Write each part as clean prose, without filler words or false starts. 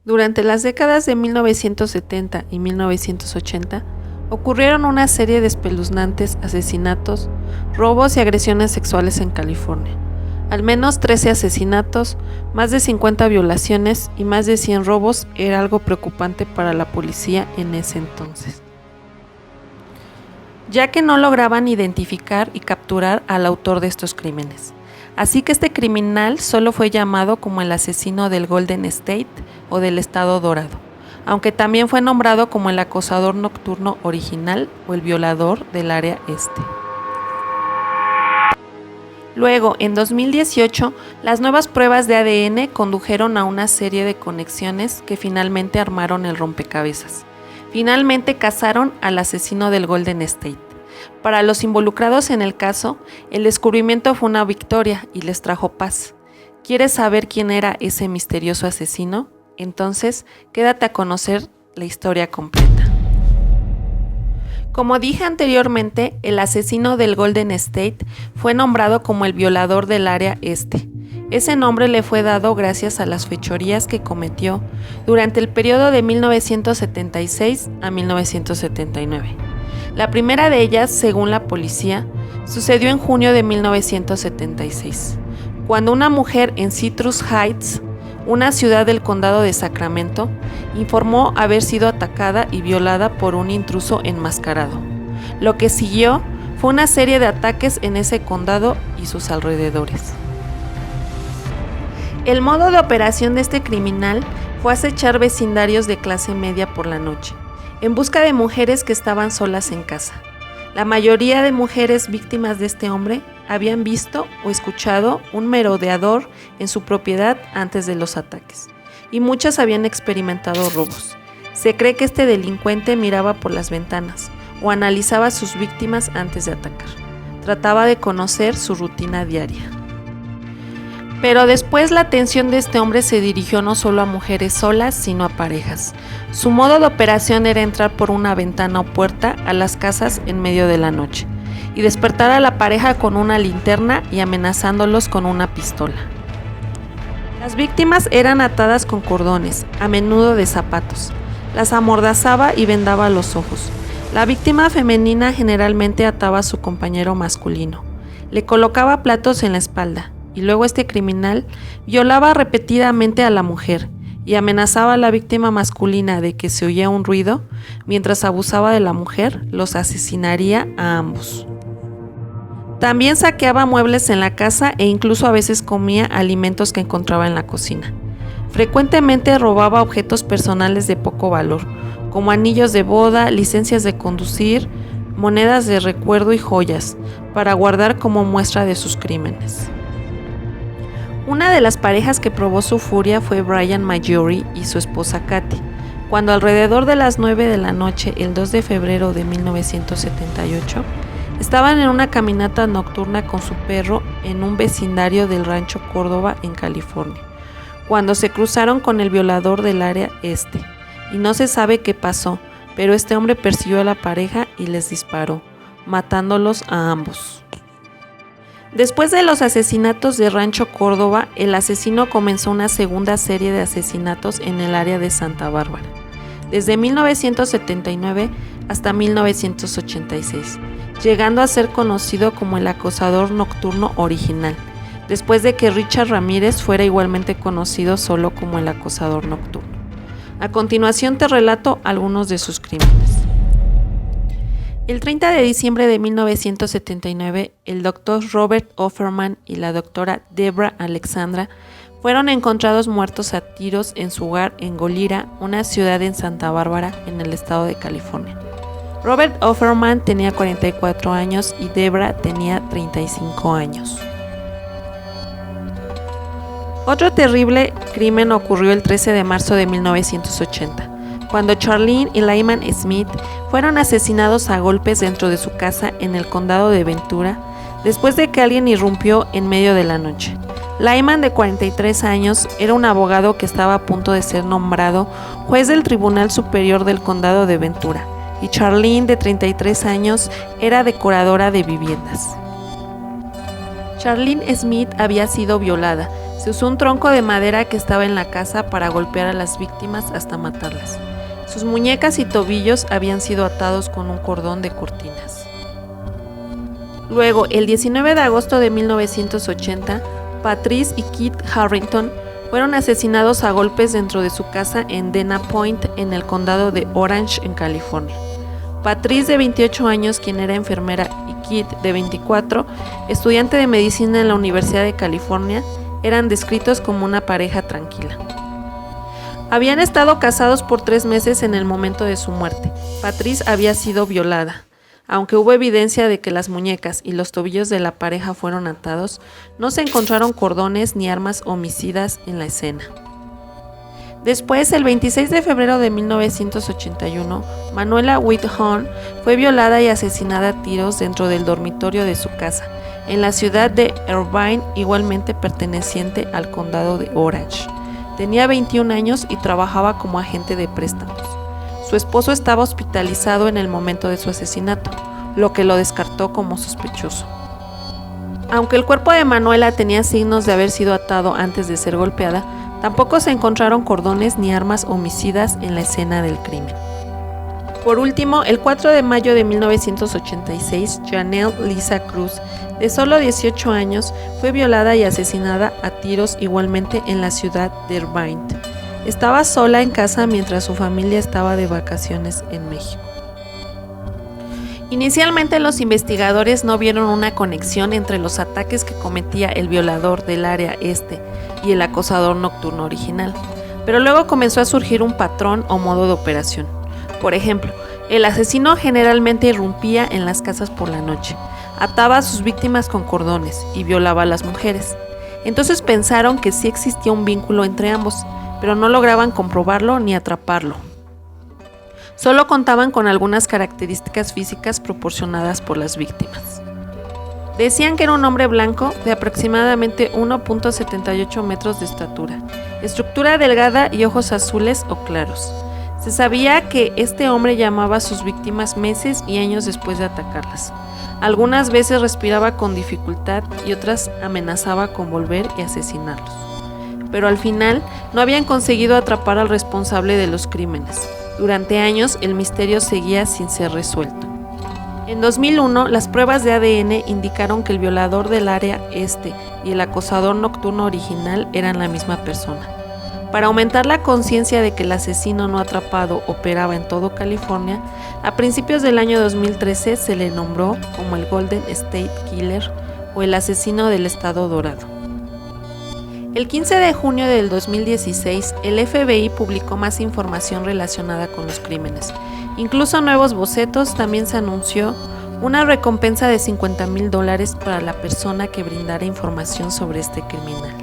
Durante las décadas de 1970 y 1980, ocurrieron una serie de espeluznantes asesinatos, robos y agresiones sexuales en California. Al menos 13 asesinatos, más de 50 violaciones y más de 100 robos era algo preocupante para la policía en ese entonces, ya que no lograban identificar y capturar al autor de estos crímenes. Así que este criminal solo fue llamado como el asesino del Golden State o del Estado Dorado, aunque también fue nombrado como el acosador nocturno original o el violador del área este. Luego, en 2018, las nuevas pruebas de ADN condujeron a una serie de conexiones que finalmente armaron el rompecabezas. Finalmente cazaron al asesino del Golden State. Para los involucrados en el caso, el descubrimiento fue una victoria y les trajo paz. ¿Quieres saber quién era ese misterioso asesino? Entonces, quédate a conocer la historia completa. Como dije anteriormente, el asesino del Golden State fue nombrado como el violador del área este. Ese nombre le fue dado gracias a las fechorías que cometió durante el periodo de 1976 a 1979. La primera de ellas, según la policía, sucedió en junio de 1976, cuando una mujer en Citrus Heights, una ciudad del condado de Sacramento, informó haber sido atacada y violada por un intruso enmascarado. Lo que siguió fue una serie de ataques en ese condado y sus alrededores. El modo de operación de este criminal fue acechar vecindarios de clase media por la noche, en busca de mujeres que estaban solas en casa. La mayoría de mujeres víctimas de este hombre habían visto o escuchado un merodeador en su propiedad antes de los ataques, y muchas habían experimentado robos. Se cree que este delincuente miraba por las ventanas o analizaba a sus víctimas antes de atacar. Trataba de conocer su rutina diaria. Pero después la atención de este hombre se dirigió no solo a mujeres solas, sino a parejas. Su modo de operación era entrar por una ventana o puerta a las casas en medio de la noche y despertar a la pareja con una linterna y amenazándolos con una pistola. Las víctimas eran atadas con cordones, a menudo de zapatos. Las amordazaba y vendaba los ojos. La víctima femenina generalmente ataba a su compañero masculino. Le colocaba platos en la espalda. Y luego este criminal violaba repetidamente a la mujer y amenazaba a la víctima masculina de que si oía un ruido, mientras abusaba de la mujer, los asesinaría a ambos. También saqueaba muebles en la casa e incluso a veces comía alimentos que encontraba en la cocina. Frecuentemente robaba objetos personales de poco valor, como anillos de boda, licencias de conducir, monedas de recuerdo y joyas, para guardar como muestra de sus crímenes. Una de las parejas que probó su furia fue Brian Marjorie y su esposa Kathy, cuando alrededor de las 9 de la noche, el 2 de febrero de 1978, estaban en una caminata nocturna con su perro en un vecindario del Rancho Córdoba en California, cuando se cruzaron con el violador del área este, y no se sabe qué pasó, pero este hombre persiguió a la pareja y les disparó, matándolos a ambos. Después de los asesinatos de Rancho Córdoba, el asesino comenzó una segunda serie de asesinatos en el área de Santa Bárbara, desde 1979 hasta 1986, llegando a ser conocido como el acosador nocturno original, después de que Richard Ramírez fuera igualmente conocido solo como el acosador nocturno. A continuación te relato algunos de sus crímenes. El 30 de diciembre de 1979, el doctor Robert Offerman y la doctora Debra Alexandra fueron encontrados muertos a tiros en su hogar en Golira, una ciudad en Santa Bárbara, en el estado de California. Robert Offerman tenía 44 años y Debra tenía 35 años. Otro terrible crimen ocurrió el 13 de marzo de 1980. Cuando Charlene y Lyman Smith fueron asesinados a golpes dentro de su casa en el condado de Ventura, después de que alguien irrumpió en medio de la noche. Lyman, de 43 años, era un abogado que estaba a punto de ser nombrado juez del Tribunal Superior del Condado de Ventura, y Charlene, de 33 años, era decoradora de viviendas. Charlene Smith había sido violada. Se usó un tronco de madera que estaba en la casa para golpear a las víctimas hasta matarlas. Sus muñecas y tobillos habían sido atados con un cordón de cortinas. Luego, el 19 de agosto de 1980, Patrice y Keith Harrington fueron asesinados a golpes dentro de su casa en Dana Point, en el condado de Orange, en California. Patrice, de 28 años, quien era enfermera, y Keith, de 24, estudiante de medicina en la Universidad de California, eran descritos como una pareja tranquila. Habían estado casados por 3 meses en el momento de su muerte. Patrice había sido violada. Aunque hubo evidencia de que las muñecas y los tobillos de la pareja fueron atados, no se encontraron cordones ni armas homicidas en la escena. Después, el 26 de febrero de 1981, Manuela Whithorn fue violada y asesinada a tiros dentro del dormitorio de su casa, en la ciudad de Irvine, igualmente perteneciente al condado de Orange. Tenía 21 años y trabajaba como agente de préstamos. Su esposo estaba hospitalizado en el momento de su asesinato, lo que lo descartó como sospechoso. Aunque el cuerpo de Manuela tenía signos de haber sido atado antes de ser golpeada, tampoco se encontraron cordones ni armas homicidas en la escena del crimen. Por último, el 4 de mayo de 1986, Janelle Lisa Cruz, de solo 18 años, fue violada y asesinada a tiros igualmente en la ciudad de Irvine. Estaba sola en casa mientras su familia estaba de vacaciones en México. Inicialmente, los investigadores no vieron una conexión entre los ataques que cometía el violador del área este y el acosador nocturno original, pero luego comenzó a surgir un patrón o modo de operación. Por ejemplo, el asesino generalmente irrumpía en las casas por la noche, ataba a sus víctimas con cordones y violaba a las mujeres. Entonces pensaron que sí existía un vínculo entre ambos, pero no lograban comprobarlo ni atraparlo. Solo contaban con algunas características físicas proporcionadas por las víctimas. Decían que era un hombre blanco de aproximadamente 1.78 metros de estatura, estructura delgada y ojos azules o claros. Se sabía que este hombre llamaba a sus víctimas meses y años después de atacarlas. Algunas veces respiraba con dificultad y otras amenazaba con volver y asesinarlos. Pero al final no habían conseguido atrapar al responsable de los crímenes. Durante años el misterio seguía sin ser resuelto. En 2001, las pruebas de ADN indicaron que el violador del área este y el acosador nocturno original eran la misma persona. Para aumentar la conciencia de que el asesino no atrapado operaba en todo California, a principios del año 2013 se le nombró como el Golden State Killer o el asesino del estado dorado. El 15 de junio del 2016, el FBI publicó más información relacionada con los crímenes. Incluso nuevos bocetos. También se anunció una recompensa de $50,000 para la persona que brindara información sobre este criminal.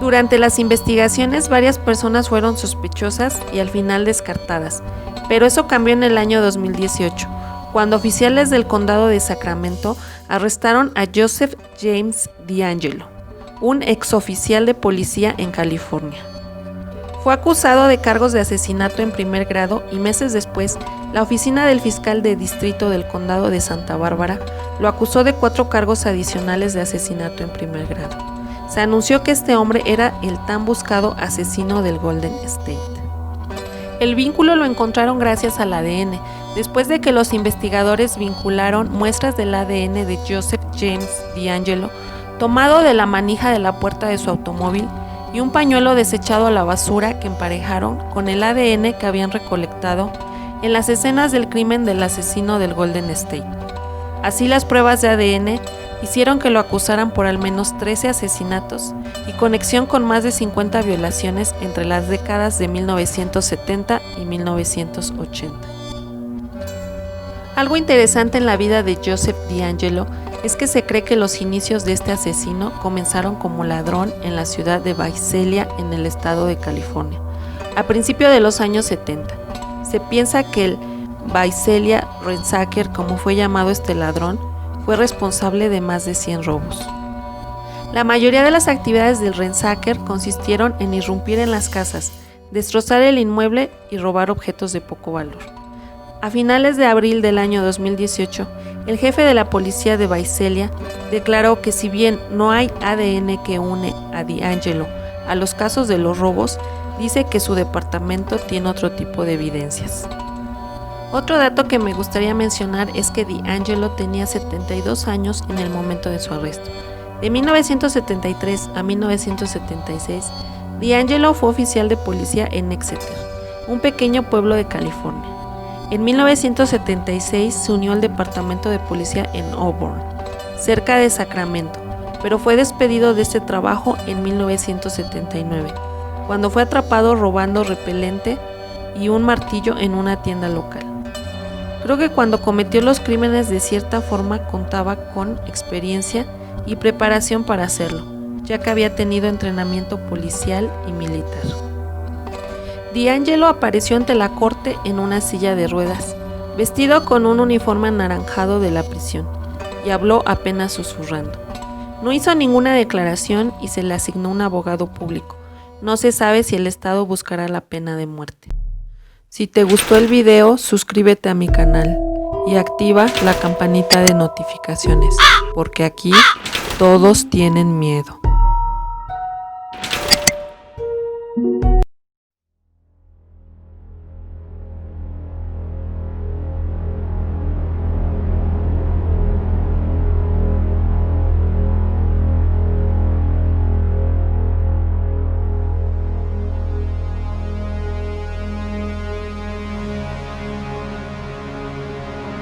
Durante las investigaciones, varias personas fueron sospechosas y al final descartadas, pero eso cambió en el año 2018, cuando oficiales del condado de Sacramento arrestaron a Joseph James DeAngelo, un exoficial de policía en California. Fue acusado de cargos de asesinato en primer grado y meses después, la oficina del fiscal de distrito del condado de Santa Bárbara lo acusó de 4 cargos adicionales de asesinato en primer grado. Se anunció que este hombre era el tan buscado asesino del Golden State. El vínculo lo encontraron gracias al ADN, después de que los investigadores vincularon muestras del ADN de Joseph James DeAngelo, tomado de la manija de la puerta de su automóvil, y un pañuelo desechado a la basura que emparejaron con el ADN que habían recolectado en las escenas del crimen del asesino del Golden State. Así, las pruebas de ADN hicieron que lo acusaran por al menos 13 asesinatos y conexión con más de 50 violaciones entre las décadas de 1970 y 1980. Algo interesante en la vida de Joseph DeAngelo es que se cree que los inicios de este asesino comenzaron como ladrón en la ciudad de Visalia, en el estado de California, a principios de los años 70. Se piensa que el Visalia Ransacker, como fue llamado este ladrón, fue responsable de más de 100 robos. La mayoría de las actividades del ransacker consistieron en irrumpir en las casas, destrozar el inmueble y robar objetos de poco valor. A finales de abril del año 2018, el jefe de la policía de Visalia declaró que si bien no hay ADN que une a DeAngelo a los casos de los robos, dice que su departamento tiene otro tipo de evidencias. Otro dato que me gustaría mencionar es que DeAngelo tenía 72 años en el momento de su arresto. De 1973 a 1976, DeAngelo fue oficial de policía en Exeter, un pequeño pueblo de California. En 1976 se unió al departamento de policía en Auburn, cerca de Sacramento, pero fue despedido de este trabajo en 1979, cuando fue atrapado robando repelente y un martillo en una tienda local. Creo que cuando cometió los crímenes de cierta forma contaba con experiencia y preparación para hacerlo, ya que había tenido entrenamiento policial y militar. DeAngelo apareció ante la corte en una silla de ruedas, vestido con un uniforme anaranjado de la prisión, y habló apenas susurrando. No hizo ninguna declaración y se le asignó un abogado público. No se sabe si el Estado buscará la pena de muerte. Si te gustó el video, suscríbete a mi canal y activa la campanita de notificaciones, porque aquí todos tienen miedo.